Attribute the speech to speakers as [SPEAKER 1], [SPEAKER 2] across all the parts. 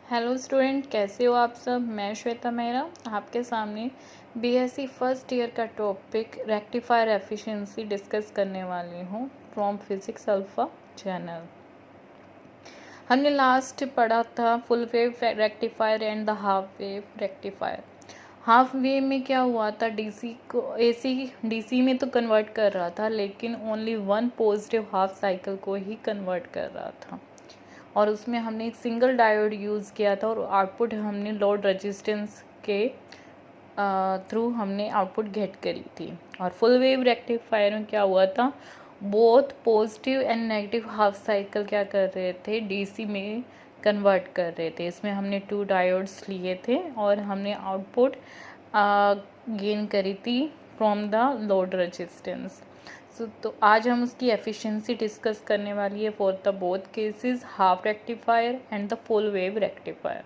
[SPEAKER 1] Hello student, कैसे हो आप सब। मैं श्वेता मेहरा आपके सामने बीएससी फर्स्ट ईयर का टॉपिक रेक्टिफायर एफिशिएंसी डिस्कस करने वाली हूँ फ्रॉम फिजिक्स अल्फा चैनल। हमने लास्ट पढ़ा था full wave rectifier and the half wave rectifier. Half wave में क्या हुआ था, डीसी को एसी डीसी में तो कन्वर्ट कर रहा था, लेकिन only one positive half cycle को ही कन्वर्ट कर रहा था और उसमें हमने एक सिंगल डायोड यूज़ किया था और आउटपुट हमने लोड रेजिस्टेंस के थ्रू हमने आउटपुट गेट करी थी। और फुल वेव रेक्टिफायर में क्या हुआ था, both positive and negative half cycle क्या कर रहे थे, डीसी में कन्वर्ट कर रहे थे। इसमें हमने 2 डायोड्स लिए थे और हमने आउटपुट गेन करी थी फ्रॉम द लोड रेजिस्टेंस। तो आज हम उसकी एफिशिएंसी डिस्कस करने वाली है for the both cases, half rectifier and the full wave rectifier.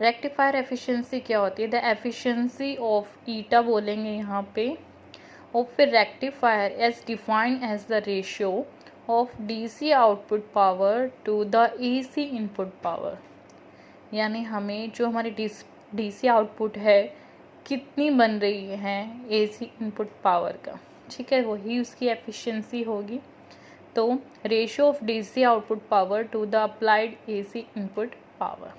[SPEAKER 1] Rectifier efficiency क्या होती है, द एफिशिएंसी ऑफ ईटा बोलेंगे यहाँ पे of a rectifier is defined as the ratio of DC output power to the AC input power. यानी हमें जो हमारी डीसी आउटपुट है कितनी बन रही है एसी इनपुट पावर का, ठीक है, वही उसकी एफिशिएंसी होगी। तो ratio of DC output power to the applied AC input power.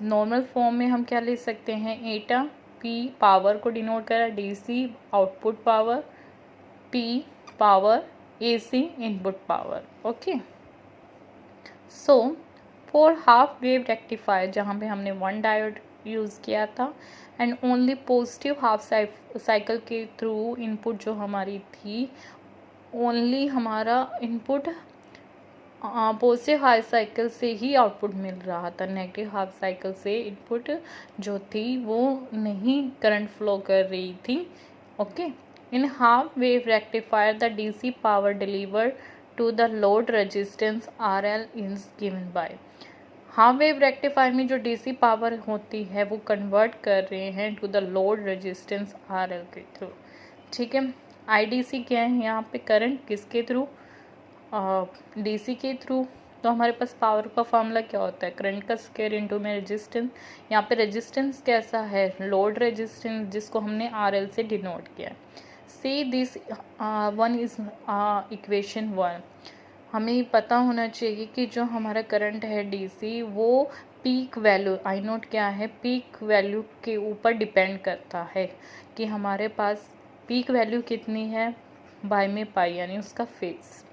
[SPEAKER 1] Normal form में हम क्या ले सकते हैं, एटा पी पावर को डिनोट करा, DC output power, P power AC input power. Okay, so for half wave rectifier जहाँ पे हमने 1 डायोड यूज़ किया था and only positive half cycle के थ्रू इनपुट जो हमारी थी, ओनली हमारा इनपुट पॉजिटिव हाफ साइकिल से ही आउटपुट मिल रहा था, नेगेटिव हाफ साइकिल से इनपुट जो थी वो नहीं करंट फ्लो कर रही थी। Okay, in half wave rectifier the DC power delivered to the load resistance RL is given by. Half wave rectifier में जो डीसी पावर होती है वो कन्वर्ट कर रहे हैं to the load resistance RL के थ्रू, ठीक है। आईडीसी क्या है यहाँ पे, करंट किसके थ्रू, डीसी के थ्रू। तो हमारे पास पावर का फॉर्मूला क्या होता है, करंट का स्क्वायर इनटू में रेजिस्टेंस। यहाँ पे रेजिस्टेंस कैसा है, लोड रेजिस्टेंस, जिसको हमने RL से डिनोट किया है। See this one is equation 1। हमें पता होना चाहिए कि जो हमारा करंट है डीसी वो पीक वैल्यू, आई नोट क्या है, पीक वैल्यू के ऊपर डिपेंड करता है कि हमारे पास पीक वैल्यू कितनी है, बाय में पाई यानी उसका फेज,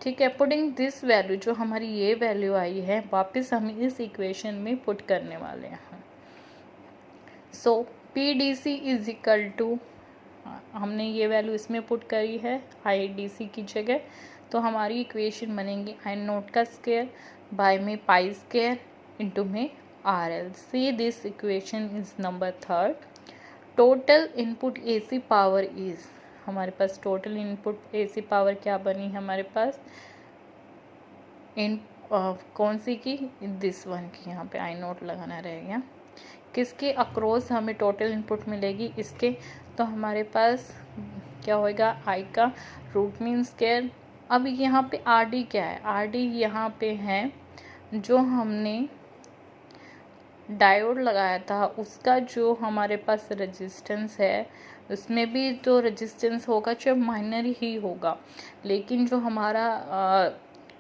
[SPEAKER 1] ठीक है। पुटिंग दिस वैल्यू, जो हमारी ये वैल्यू आई है, वापस हम इस इक्वेशन में पुट करने वाले हैं। So P D C is equal to, हमने ये वैल्यू इसमें पुट करी है आई डी सी की जगह, तो हमारी इक्वेशन बनेगी आई नोट का स्क्वायर बाय में पाई स्क्वायर इंटू में RL। See this equation is number 3। Total input AC power is, हमारे पास टोटल इनपुट एसी पावर क्या बनी हमारे पास, इन कौन सी की, दिस वन की, यहाँ पे आई नोट लगाना रहेगा, किसके अक्रॉस हमें टोटल इनपुट मिलेगी, इसके। तो हमारे पास क्या होएगा, आई का रूट मीन स्क्वायर। अब यहाँ पे आर डी क्या है, आर डी यहाँ पे है जो हमने डायोड लगाया था उसका जो हमारे पास रेजिस्टेंस है, उसमें भी तो रेजिस्टेंस होगा चाहे माइनर ही होगा, लेकिन जो हमारा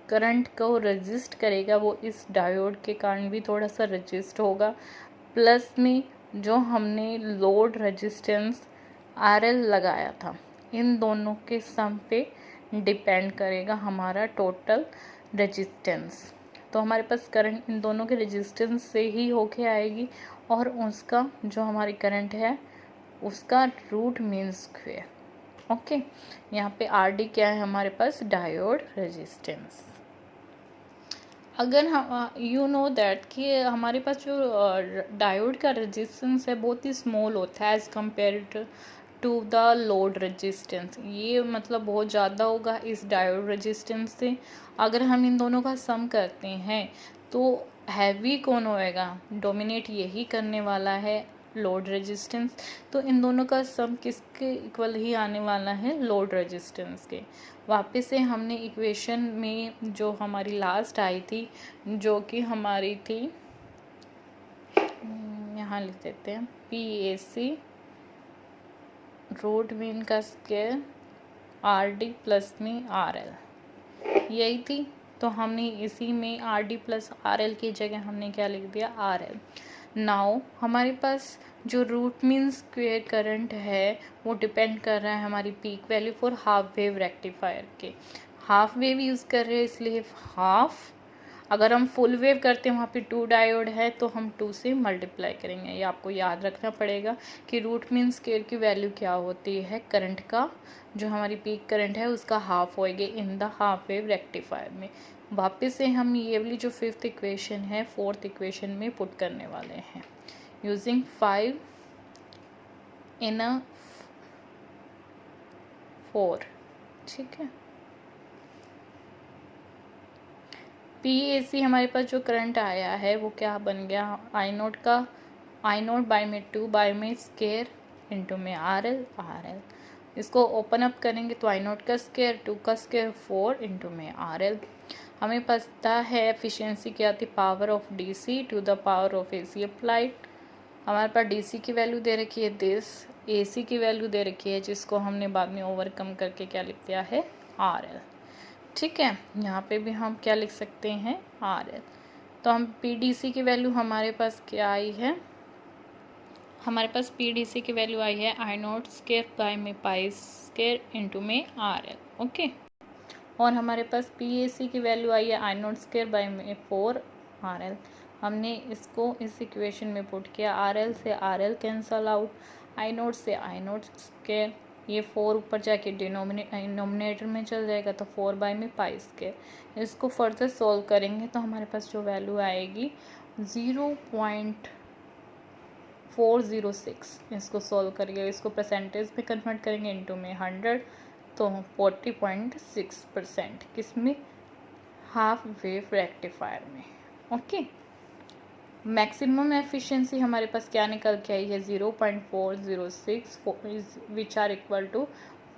[SPEAKER 1] करंट को रेजिस्ट करेगा वो इस डायोड के कारण भी थोड़ा सा रेजिस्ट होगा। प्लस में जो हमने लोड रेजिस्टेंस RL लगाया था, इन दोनों के सम पे डिपेंड करेगा हमारा टोटल रेजिस्टेंस। तो हमारे पास करंट इन दोनों के रेजिस्टेंस से ही होके आएगी और उसका जो हमारी करंट है उसका रूट मीन स्क्वायर। ओके, यहाँ पे RD क्या है हमारे पास, डायोड रेजिस्टेंस। अगर हम यू नो दैट कि हमारे पास जो डायोड का रेजिस्टेंस है बहुत ही स्मॉल होता है as compare to the load resistance, ये मतलब बहुत ज़्यादा होगा इस डायोड रेजिस्टेंस से। अगर हम इन दोनों का सम करते हैं तो हैवी कौन होएगा, डोमिनेट यही करने वाला है लोड रेजिस्टेंस। तो इन दोनों का सम किसके इक्वल ही आने वाला है, लोड रेजिस्टेंस के। वापस से हमने इक्वेशन में जो हमारी लास्ट आई थी, जो कि हमारी थी, यहाँ लिख देते हैं PAC रूट मीन का स्क्वायर RD प्लस में RL, यही थी। तो हमने इसी में RD प्लस RL की जगह हमने क्या लिख दिया, RL। नाउ हमारे पास जो रूट मीन स्क्वायर करंट है वो डिपेंड कर रहा है हमारी peak value for half wave rectifier के। हाफ वेव यूज़ कर रहे हैं इसलिए हाफ, अगर हम फुल वेव करते हैं वहाँ पे 2 डायोड है तो हम 2 से मल्टीप्लाई करेंगे। ये आपको याद रखना पड़ेगा कि रूट मीन स्क्वायर की वैल्यू क्या होती है, करंट का जो हमारी पीक करंट है उसका हाफ होएगी in the half wave rectifier में। वापस से हम ये वाली जो 5th इक्वेशन है 4th इक्वेशन में पुट करने वाले हैं यूजिंग 5 इन अ 4, ठीक है। PAC हमारे पास जो करंट आया है वो क्या बन गया, I नोट का I नोट बाई में 2 बाई में स्केयर इंटू में RL। इसको ओपन अप करेंगे तो I नोट का स्केयर 2 का स्केयर 4 इंटू में RL। हमें पता है एफिशिएंसी क्या थी, power of DC to the power of AC applied. हमारे पास DC की वैल्यू दे रखी है दिस, AC की वैल्यू दे रखी है जिसको हमने बाद में ओवरकम करके क्या लिख दिया है, RL, ठीक है। यहाँ पे भी हम क्या लिख सकते हैं, RL। तो हम PDC की वैल्यू हमारे पास क्या आई है, हमारे पास PDC की वैल्यू आई है I नोट स्केयर बाई में पाई स्केयर इंटू में RL, ओके। और हमारे पास PAC की वैल्यू आई है I नोट स्केयर बाई में 4 RL। हमने इसको इस इक्वेशन में पुट किया, RL से RL cancel out, I note से I नोट स्केयर, ये 4 ऊपर जाके डिनोमिनेटर में चल जाएगा तो 4 बाई में पाई स्केयर। इसको फर्दर सॉल्व करेंगे तो हमारे पास जो वैल्यू आएगी 0.406। इसको सॉल्व करिए, इसको परसेंटेज में कन्वर्ट करेंगे इंटू में 100 तो 40.6% किसमें, हाफ वेव रेक्टिफायर में, ओके। मैक्सिमम एफिशिएंसी हमारे पास क्या निकल के आई है, 0.406 विच आर इक्वल टू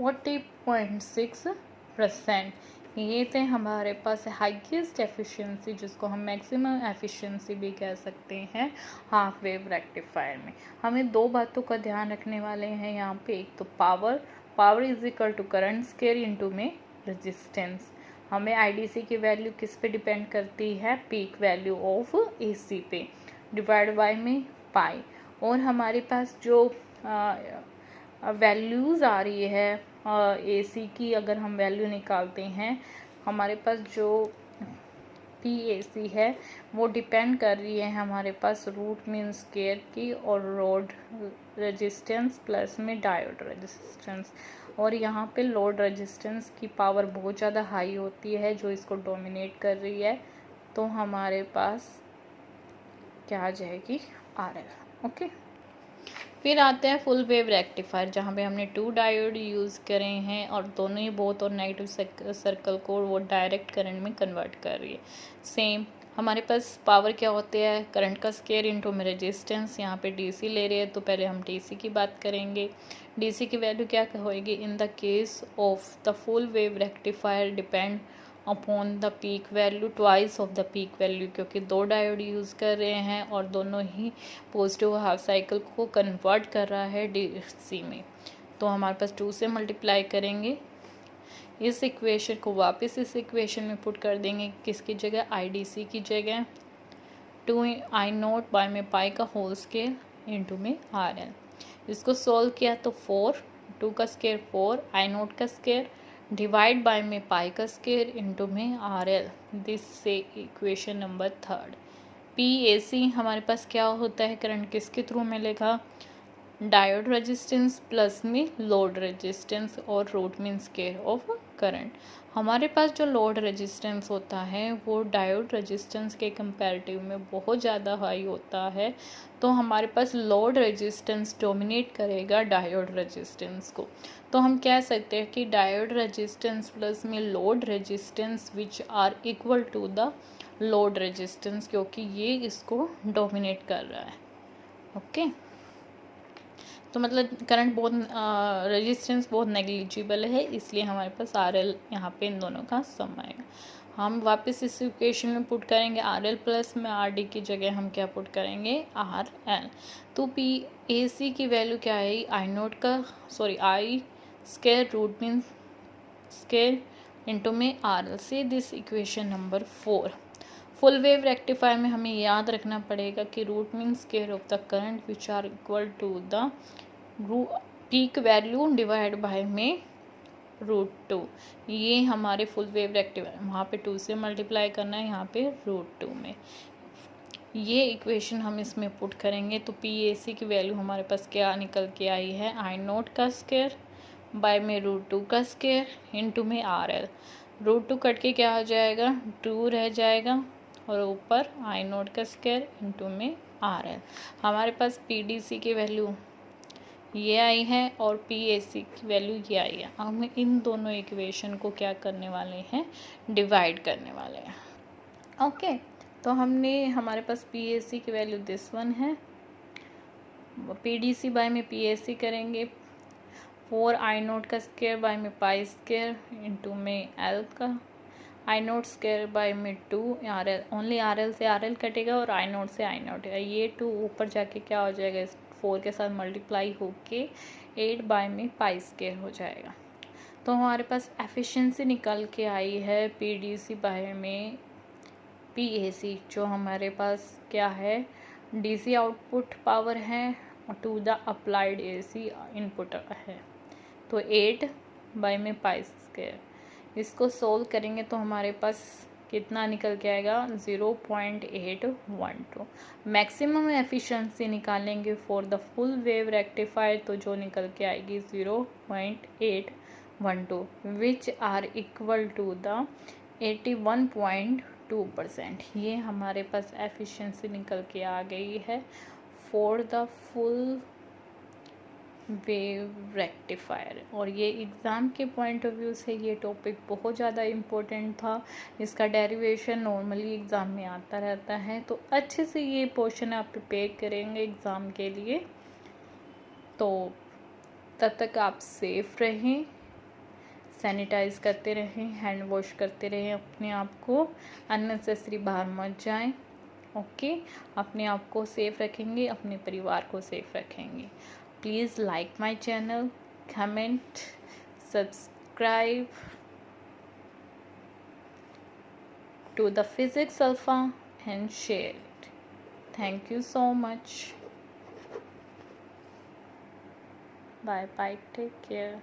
[SPEAKER 1] 40.6%। ये थे हमारे पास हाईएस्ट एफिशिएंसी जिसको हम मैक्सिमम एफिशिएंसी भी कह सकते हैं हाफ वेव रेक्टिफायर में। हमें 2 बातों का ध्यान रखने वाले हैं यहाँ पे, एक तो power is equal to current square into में रेजिस्टेंस। हमें IDC की वैल्यू किस पे डिपेंड करती है, पीक वैल्यू ऑफ AC पे, डिवाइड बाय में पाई। और हमारे पास जो वैल्यूज़ आ रही है AC की, अगर हम वैल्यू निकालते हैं, हमारे पास जो PAC है वो डिपेंड कर रही है हमारे पास रूट मीन स्क्वायर की और लोड रेजिस्टेंस प्लस में डायोड रेजिस्टेंस। और यहाँ पे लोड रेजिस्टेंस की पावर बहुत ज़्यादा हाई होती है जो इसको डोमिनेट कर रही है, तो हमारे पास क्या आ जाएगी, RL, ओके। फिर आते हैं फुल वेव रेक्टिफायर जहाँ पे हमने 2 डायोड यूज़ करे हैं और दोनों ही बोथ और नेगेटिव सर्कल को वो डायरेक्ट करंट में कन्वर्ट कर रही है। सेम हमारे पास पावर क्या होती है, करंट का स्क्वायर इनटू में रेजिस्टेंस। यहाँ पे DC ले रहे हैं तो पहले हम DC की बात करेंगे। DC की वैल्यू क्या होएगी, in the case of the full wave rectifier depend upon the peak value twice of the peak value, क्योंकि 2 डायोड यूज़ कर रहे हैं और दोनों ही पॉजिटिव हाफ साइकिल को कन्वर्ट कर रहा है DC में। तो हमारे पास 2 से मल्टीप्लाई करेंगे, इस इक्वेशन को वापस इस इक्वेशन में पुट कर देंगे, किसकी जगह, IDC की जगह 2 I नोट बाय में पाई का होल स्केयर इंटू में RL। इसको सॉल्व किया तो 4, 2 का स्केयर 4, I नोट का स्केयर डिवाइड बाय में पाई का स्केयर इंटू में RL। दिस से इक्वेशन नंबर 3। PAC हमारे पास क्या होता है, करंट किसके थ्रू मिलेगा, डायोड रेजिस्टेंस प्लस में लोड रेजिस्टेंस और root mean square of current. हमारे पास जो लोड रेजिस्टेंस होता है वो डायोड रेजिस्टेंस के कंपैरेटिव में बहुत ज़्यादा हाई होता है, तो हमारे पास लोड रेजिस्टेंस डोमिनेट करेगा डायोड रेजिस्टेंस को। तो हम कह सकते हैं कि डायोड रेजिस्टेंस प्लस में load resistance which are equal to the load resistance, क्योंकि ये इसको डोमिनेट कर रहा है, ओके। तो मतलब करंट बहुत रेजिस्टेंस बहुत नेग्लिजिबल है, इसलिए हमारे पास आर एल यहाँ पे इन दोनों का सम आएगा। हम वापस इस इक्वेशन में पुट करेंगे आर एल प्लस में आर डी की जगह हम क्या पुट करेंगे आर एल। तो पी ए सी की वैल्यू क्या है आई नोट का I square root mean square into में आर एल से this equation number 4। Full wave rectifier में हमें याद रखना पड़ेगा कि root mean square of the current which are equal to the peak value divide by में √2। ये हमारे फुल वेव रेक्टिफायर, वहाँ पे 2 से मल्टीप्लाई करना है, यहाँ पे √2 में। ये इक्वेशन हम इसमें पुट करेंगे तो पी ए सी की वैल्यू हमारे पास क्या निकल के आई है आई नोट का स्क्वायर बाय में √2 का स्क्वायर इंटू में आर एल। √2 कट के क्या हो जाएगा 2 रह जाएगा और ऊपर आई नोट का स्क्वायर इंटू में आर एल। हमारे पास पी डी सी की वैल्यू ये आई है और पी ए सी की वैल्यू ये आई है। हम इन दोनों इक्वेशन को क्या करने वाले हैं डिवाइड करने वाले हैं। ओके, तो हमने हमारे पास पी ए सी की वैल्यू दिस वन है, पी डी सी बाय में पी ए सी करेंगे 4 आई नोट का स्क्वायर बाय में पाई स्क्वायर इंटू में एल का आई नोट स्क्वायर बाय में 2 R L, only are L से आर एल कटेगा और आई नोट से आई नोट, ये 2 ऊपर जाके क्या हो जाएगा 4 के साथ मल्टीप्लाई होके 8 बाय में पाई स्क्वायर हो जाएगा। तो हमारे पास एफिशिएंसी निकल के आई है पी डी सी बाय में पी ए सी, जो हमारे पास क्या है डी सी आउटपुट पावर है to the applied A C input है, तो 8 बाय में पाई स्क्वायर। इसको सोल्व करेंगे तो हमारे पास कितना निकल के आएगा 0.812। मैक्सिमम एफिशिएंसी निकालेंगे for the full wave rectifier तो जो निकल के आएगी 0.812 which are equal to the 81.2%। ये हमारे पास एफिशिएंसी निकल के आ गई है for the full wave rectifier. और ये एग्ज़ाम के पॉइंट ऑफ व्यू से ये टॉपिक बहुत ज़्यादा इम्पोर्टेंट था। इसका डेरिवेशन नॉर्मली एग्ज़ाम में आता रहता है, तो अच्छे से ये पोर्शन आप प्रिपेयर करेंगे एग्ज़ाम के लिए। तो तब तक आप सेफ रहें, सैनिटाइज़ करते रहें, हैंड वॉश करते रहें अपने आप को, अननेसेसरी बाहर मत जाएं। ओके, अपने आप को सेफ रखेंगे, अपने परिवार को सेफ रखेंगे। Please like my channel, comment, subscribe to the Physics Alpha and share it. Thank you so much. Bye bye. Take care.